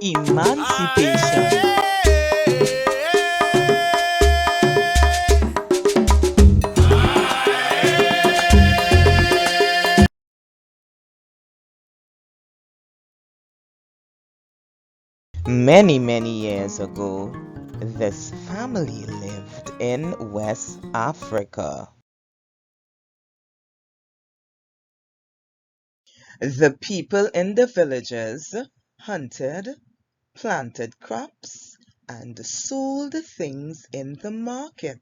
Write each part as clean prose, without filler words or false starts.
Emancipation. Many years ago, this family lived in West Africa. The people in the villages hunted, planted crops, and sold things in the market.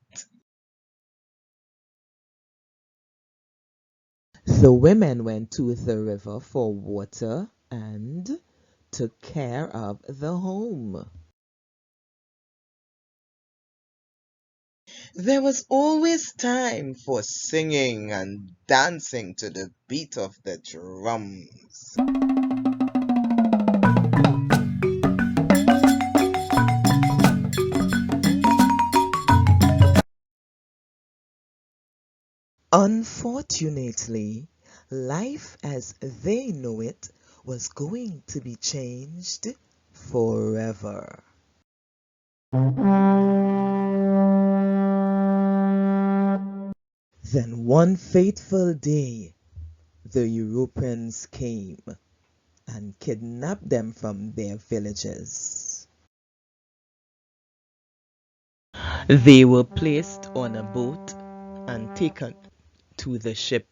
The women went to the river for water and took care of the home. There was always time for singing and dancing to the beat of the drums. Unfortunately, life as they know it was going to be changed forever. Then one fateful day, the Europeans came and kidnapped them from their villages. They were placed on a boat and taken to the ship,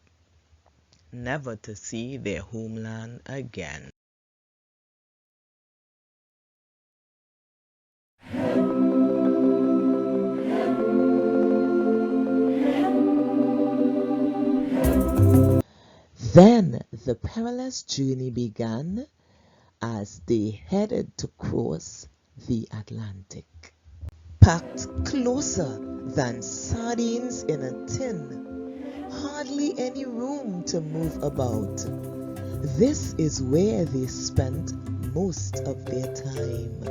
never to see their homeland again. Then the perilous journey began as they headed to cross the Atlantic. Packed closer than sardines in a tin, hardly any room to move about. This is where they spent most of their time.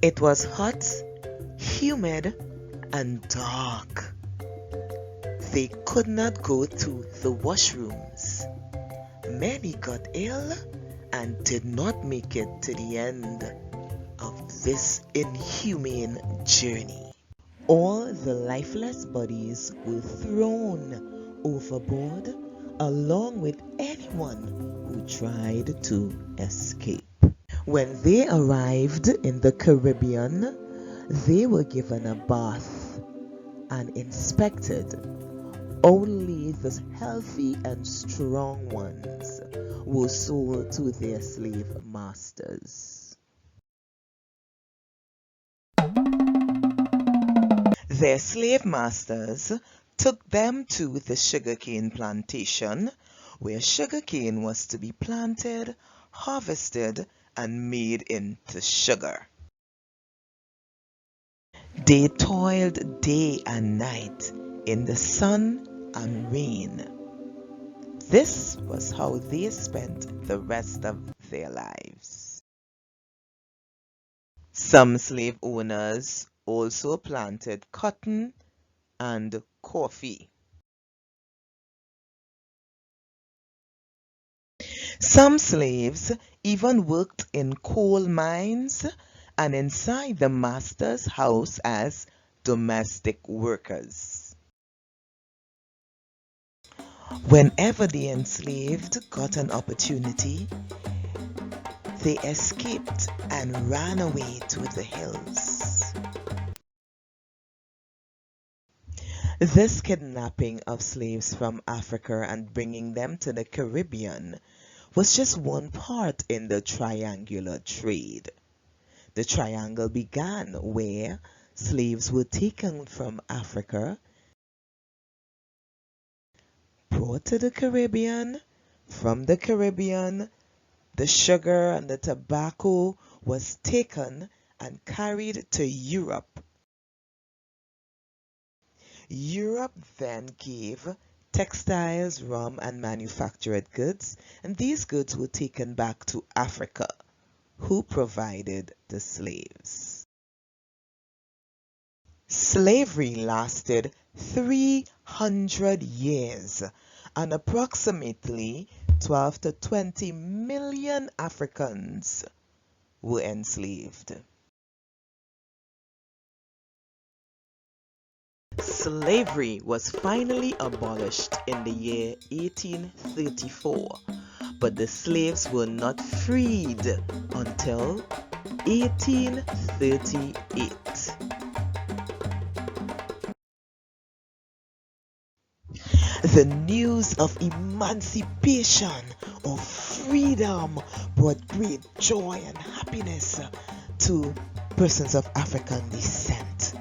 It was hot, humid, and dark. They could not go to the washrooms. Many got ill and did not make it to the end of this inhumane journey. All the lifeless bodies were thrown overboard along with anyone who tried to escape. When they arrived in the Caribbean, they were given a bath and inspected. Only the healthy and strong ones were sold to their slave masters. Their slave masters took them to the sugarcane plantation, where sugarcane was to be planted, harvested, and made into sugar. They toiled day and night in the sun and rain. This was how they spent the rest of their lives. Some slave owners also planted cotton and coffee. Some slaves even worked in coal mines and inside the master's house as domestic workers. Whenever the enslaved got an opportunity, they escaped and ran away to the hills. This kidnapping of slaves from Africa and bringing them to the Caribbean was just one part in the triangular trade. The triangle began where slaves were taken from Africa, brought to the Caribbean. From the Caribbean, the sugar and the tobacco was taken and carried to Europe. Europe then gave textiles, rum, and manufactured goods, and these goods were taken back to Africa, who provided the slaves. Slavery lasted 300 years, and approximately 12 to 20 million Africans were enslaved. Slavery was finally abolished in the year 1834, but the slaves were not freed until 1838. The news of emancipation or freedom brought great joy and happiness to persons of African descent.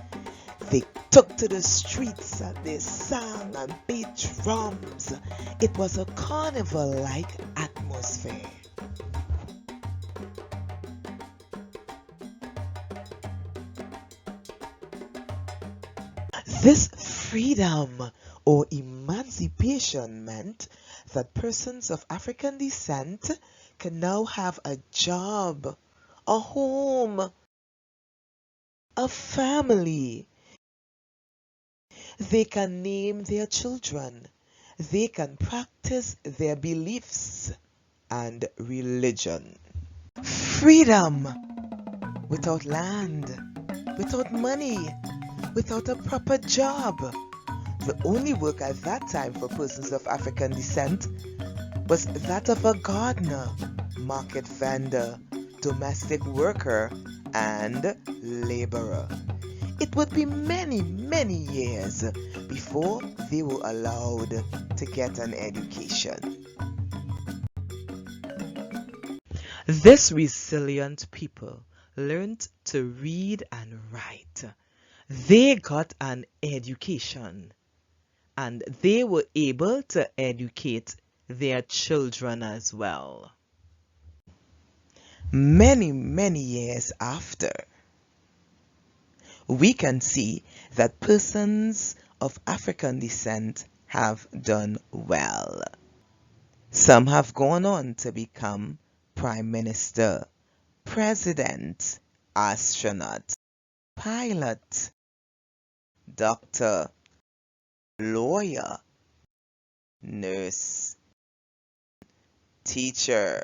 They took to the streets and they sang and beat drums. It was a carnival-like atmosphere. This freedom or emancipation meant that persons of African descent can now have a job, a home, a family. They can name their children. They can practice their beliefs and religion. Freedom without land, without money, without a proper job. The only work at that time for persons of African descent was that of a gardener, market vendor, domestic worker, and laborer. It would be many, many years before they were allowed to get an education. This resilient people learned to read and write. They got an education and they were able to educate their children as well. Many, many years after, we can see that persons of African descent have done well. Some have gone on to become Prime Minister, President, astronaut, pilot, doctor, lawyer, nurse, teacher,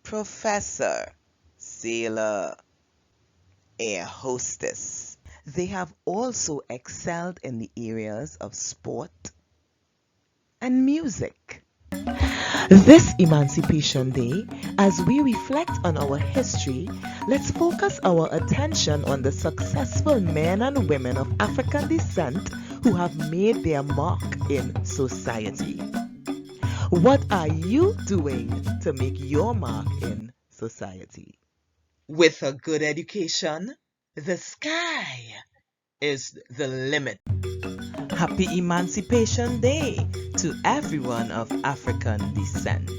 professor, sailor, air hostess. They have also excelled in the areas of sport and music. This Emancipation Day, as we reflect on our history, let's focus our attention on the successful men and women of African descent who have made their mark in society. What are you doing to make your mark in society? With a good education, the sky is the limit. Happy Emancipation Day to everyone of African descent.